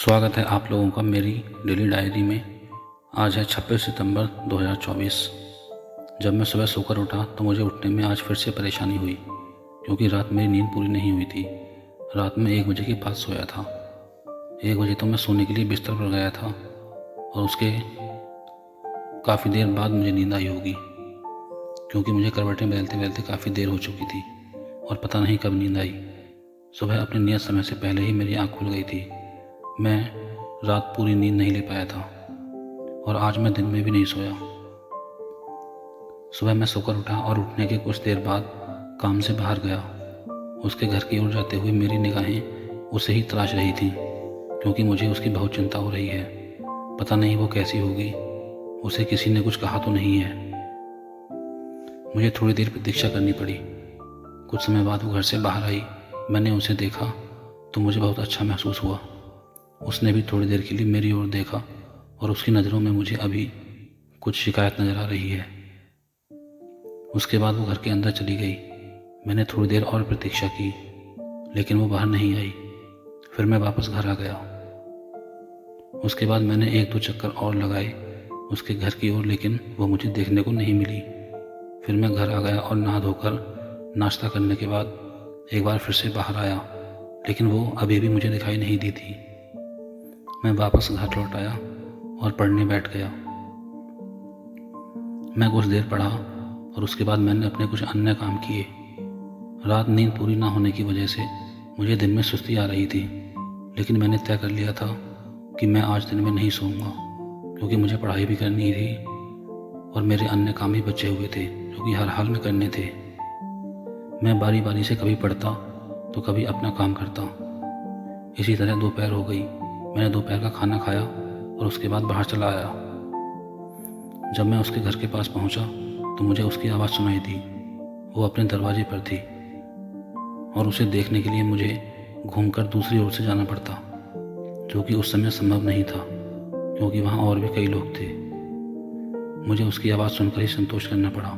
स्वागत है आप लोगों का मेरी डेली डायरी में। आज है 26 सितंबर 2024। जब मैं सुबह सोकर उठा तो मुझे उठने में आज फिर से परेशानी हुई, क्योंकि रात मेरी नींद पूरी नहीं हुई थी। रात में 1 बजे के बाद सोया था। 1 बजे तो मैं सोने के लिए बिस्तर पर गया था और उसके काफ़ी देर बाद मुझे नींद आई होगी, क्योंकि मुझे करवटें बदलते बदलते काफ़ी देर हो चुकी थी और पता नहीं कब नींद आई। सुबह अपने नियत समय से पहले ही मेरी आँख खुल गई थी। मैं रात पूरी नींद नहीं ले पाया था और आज मैं दिन में भी नहीं सोया। सुबह मैं सोकर उठा और उठने के कुछ देर बाद काम से बाहर गया। उसके घर की ओर जाते हुए मेरी निगाहें उसे ही तलाश रही थी, क्योंकि मुझे उसकी बहुत चिंता हो रही है। पता नहीं वो कैसी होगी, उसे किसी ने कुछ कहा तो नहीं है। मुझे थोड़ी देर प्रतीक्षा करनी पड़ी। कुछ समय बाद वो घर से बाहर आई। मैंने उसे देखा तो मुझे बहुत अच्छा महसूस हुआ। उसने भी थोड़ी देर के लिए मेरी ओर देखा और उसकी नज़रों में मुझे अभी कुछ शिकायत नज़र आ रही है। उसके बाद वो घर के अंदर चली गई। मैंने थोड़ी देर और प्रतीक्षा की, लेकिन वो बाहर नहीं आई। फिर मैं वापस घर आ गया। उसके बाद मैंने 1-2 चक्कर और लगाए उसके घर की ओर, लेकिन वो मुझे देखने को नहीं मिली। फिर मैं घर आ गया और नहा धोकर नाश्ता करने के बाद एक बार फिर से बाहर आया, लेकिन वो अभी भी मुझे दिखाई नहीं दी थी। मैं वापस घर लौट आया और पढ़ने बैठ गया। मैं कुछ देर पढ़ा और उसके बाद मैंने अपने कुछ अन्य काम किए। रात नींद पूरी ना होने की वजह से मुझे दिन में सुस्ती आ रही थी, लेकिन मैंने तय कर लिया था कि मैं आज दिन में नहीं सोऊंगा, क्योंकि मुझे पढ़ाई भी करनी थी और मेरे अन्य काम भी बचे हुए थे जो कि हर हाल में करने थे। मैं बारी बारी से कभी पढ़ता तो कभी अपना काम करता। इसी तरह दोपहर हो गई। मैंने दोपहर का खाना खाया और उसके बाद बाहर चला आया। जब मैं उसके घर के पास पहुंचा तो मुझे उसकी आवाज़ सुनाई दी। वो अपने दरवाजे पर थी और उसे देखने के लिए मुझे घूमकर दूसरी ओर से जाना पड़ता, जो कि उस समय संभव नहीं था, क्योंकि वहाँ और भी कई लोग थे। मुझे उसकी आवाज़ सुनकर ही संतोष करना पड़ा।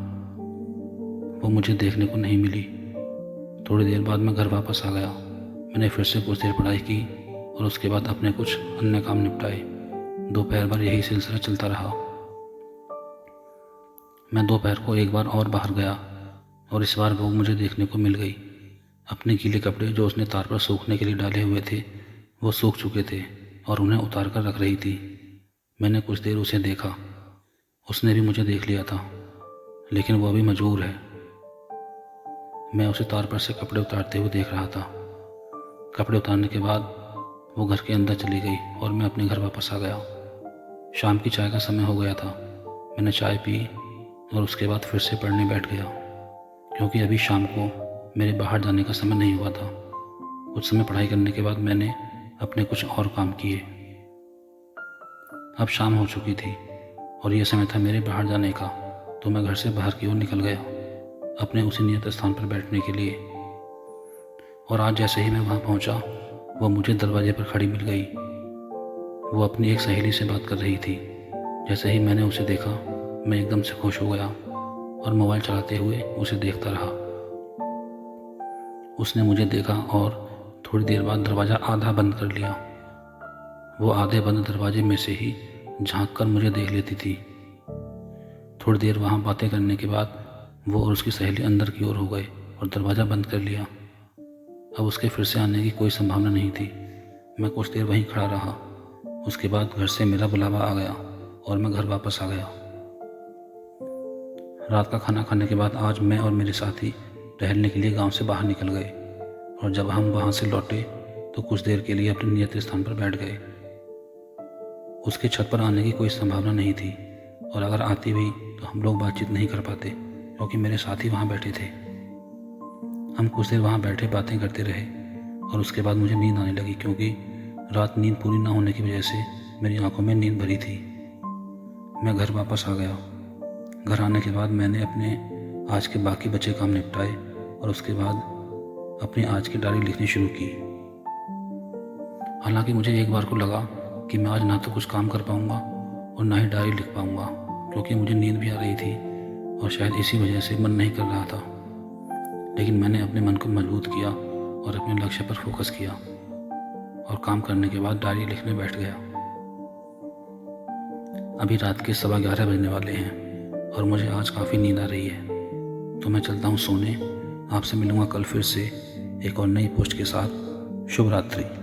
वो मुझे देखने को नहीं मिली। थोड़ी देर बाद मैं घर वापस आ गया। मैंने फिर से कुछ देर पढ़ाई की और उसके बाद अपने कुछ अन्य काम निपटाए। दोपहर भर यही सिलसिला चलता रहा। मैं दोपहर को एक बार और बाहर गया और इस बार वो मुझे देखने को मिल गई। अपने गीले कपड़े जो उसने तार पर सूखने के लिए डाले हुए थे वो सूख चुके थे और उन्हें उतार कर रख रही थी। मैंने कुछ देर उसे देखा। उसने भी मुझे देख लिया था, लेकिन वो अभी मजबूर है। मैं उसे तार पर से कपड़े उतारते हुए देख रहा था। कपड़े उतारने के बाद वो घर के अंदर चली गई और मैं अपने घर वापस आ गया। शाम की चाय का समय हो गया था। मैंने चाय पी और उसके बाद फिर से पढ़ने बैठ गया, क्योंकि अभी शाम को मेरे बाहर जाने का समय नहीं हुआ था। कुछ समय पढ़ाई करने के बाद मैंने अपने कुछ और काम किए। अब शाम हो चुकी थी और यह समय था मेरे बाहर जाने का, तो मैं घर से बाहर की ओर निकल गया अपने उसी नियत स्थान पर बैठने के लिए। और आज जैसे ही मैं वहाँ पहुँचा, वो मुझे दरवाजे पर खड़ी मिल गई। वो अपनी एक सहेली से बात कर रही थी। जैसे ही मैंने उसे देखा, मैं एकदम से खुश हो गया और मोबाइल चलाते हुए उसे देखता रहा। उसने मुझे देखा और थोड़ी देर बाद दरवाज़ा आधा बंद कर लिया। वो आधे बंद दरवाजे में से ही झांक कर मुझे देख लेती थी। थोड़ी देर वहाँ बातें करने के बाद वो और उसकी सहेली अंदर की ओर हो गए और दरवाज़ा बंद कर लिया। अब उसके फिर से आने की कोई संभावना नहीं थी। मैं कुछ देर वहीं खड़ा रहा। उसके बाद घर से मेरा बुलावा आ गया और मैं घर वापस आ गया। रात का खाना खाने के बाद आज मैं और मेरे साथी टहलने के लिए गांव से बाहर निकल गए, और जब हम वहां से लौटे तो कुछ देर के लिए अपने नियत स्थान पर बैठ गए। उसके छत पर आने की कोई संभावना नहीं थी, और अगर आती भी तो हम लोग बातचीत नहीं कर पाते, क्योंकि मेरे साथी वहाँ बैठे थे। हम कुछ देर वहाँ बैठे बातें करते रहे और उसके बाद मुझे नींद आने लगी, क्योंकि रात नींद पूरी ना होने की वजह से मेरी आंखों में नींद भरी थी। मैं घर वापस आ गया। घर आने के बाद मैंने अपने आज के बाकी बचे काम निपटाए और उसके बाद अपनी आज की डायरी लिखनी शुरू की। हालांकि मुझे एक बार को लगा कि मैं आज ना तो कुछ काम कर पाऊंगा और ना ही डायरी लिख पाऊंगा, क्योंकि मुझे नींद भी आ रही थी और शायद इसी वजह से मन नहीं कर रहा था। लेकिन मैंने अपने मन को मजबूत किया और अपने लक्ष्य पर फोकस किया और काम करने के बाद डायरी लिखने बैठ गया। अभी रात के 11:15 बजने वाले हैं और मुझे आज काफ़ी नींद आ रही है, तो मैं चलता हूँ सोने। आपसे मिलूँगा कल फिर से एक और नई पोस्ट के साथ। शुभ रात्रि।